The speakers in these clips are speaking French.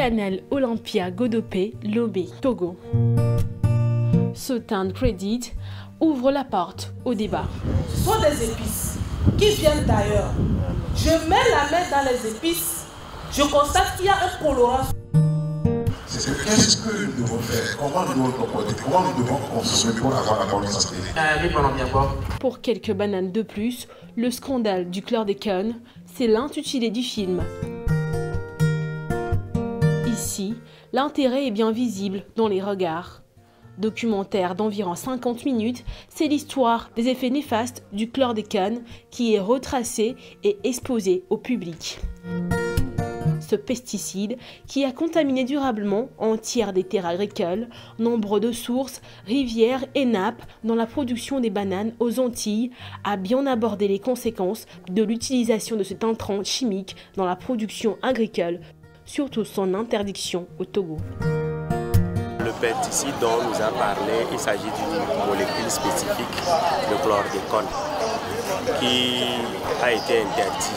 Canal Olympia Godopé, Lobé, Togo. Ce teint crédit ouvre la porte au débat. Ce sont des épices qui viennent d'ailleurs. Je mets la main dans les épices, je constate qu'il y a un colorant. Qu'est-ce que nous devons faire? Comment nous devons comporter? Comment nous devons consommer pour avoir la bonne santé? Pour quelques bananes de plus, le scandale du chlordécone, c'est l'intitulé du film. Ici, l'intérêt est bien visible dans les regards. Documentaire d'environ 50 minutes, c'est l'histoire des effets néfastes du chlordécone qui est retracée et exposée au public. Ce pesticide qui a contaminé durablement un tiers des terres agricoles, nombre de sources, rivières et nappes dans la production des bananes aux Antilles, a bien abordé les conséquences de l'utilisation de cet intrant chimique dans la production agricole, surtout son interdiction au Togo. Le pesticide dont on nous a parlé, il s'agit d'une molécule spécifique, le chlordécone, qui a été interdit.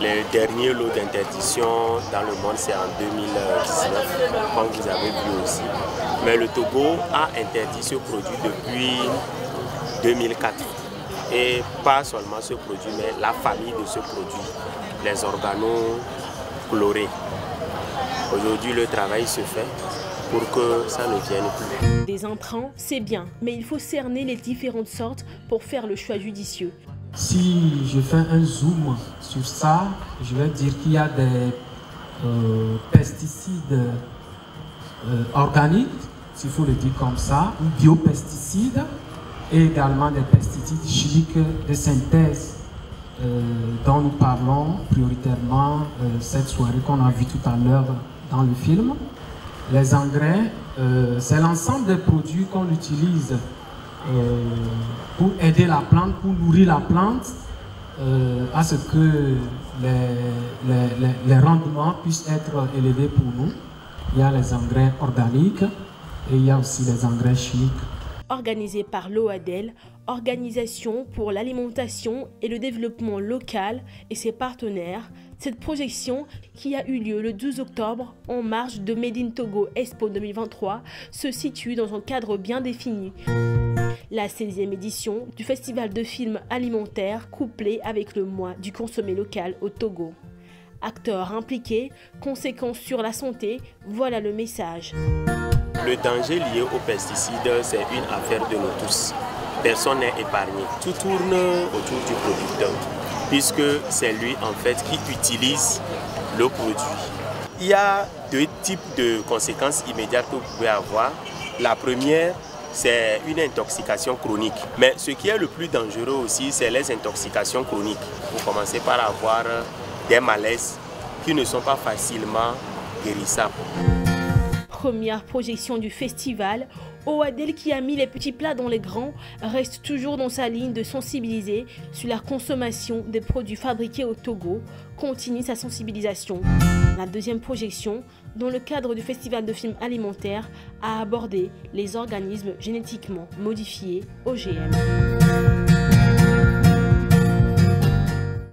Le dernier lot d'interdiction dans le monde, c'est en 2019, comme vous avez vu aussi. Mais le Togo a interdit ce produit depuis 2004. Et pas seulement ce produit, mais la famille de ce produit, les organochlorés. Aujourd'hui, le travail se fait pour que ça ne vienne plus. Des intrants, c'est bien, mais il faut cerner les différentes sortes pour faire le choix judicieux. Si je fais un zoom sur ça, je vais dire qu'il y a des pesticides organiques, s'il faut le dire comme ça, ou biopesticides, et également des pesticides chimiques de synthèse dont nous parlons prioritairement cette soirée qu'on a vu tout à l'heure dans le film. Les engrais, c'est l'ensemble des produits qu'on utilise pour aider la plante, pour nourrir la plante, à ce que les rendements puissent être élevés pour nous. Il y a les engrais organiques et il y a aussi les engrais chimiques. Organisé par l'OADEL, Organisation pour l'alimentation et le développement local et ses partenaires, cette projection qui a eu lieu le 12 octobre en marge de Made in Togo Expo 2023 se situe dans un cadre bien défini. La 16e édition du Festival de films alimentaires couplée avec le mois du consommé local au Togo. Acteurs impliqués, conséquences sur la santé, voilà le message. Le danger lié aux pesticides, c'est une affaire de nous tous. Personne n'est épargné. Tout tourne autour du producteur, puisque c'est lui en fait qui utilise le produit. Il y a deux types de conséquences immédiates que vous pouvez avoir. La première, c'est une intoxication chronique. Mais ce qui est le plus dangereux aussi, c'est les intoxications chroniques. Vous commencez par avoir des malaises qui ne sont pas facilement guérissables. Première projection du festival, OADEL qui a mis les petits plats dans les grands reste toujours dans sa ligne de sensibiliser sur la consommation des produits fabriqués au Togo, continue sa sensibilisation. La deuxième projection, dans le cadre du Festival de films alimentaires, a abordé les organismes génétiquement modifiés OGM.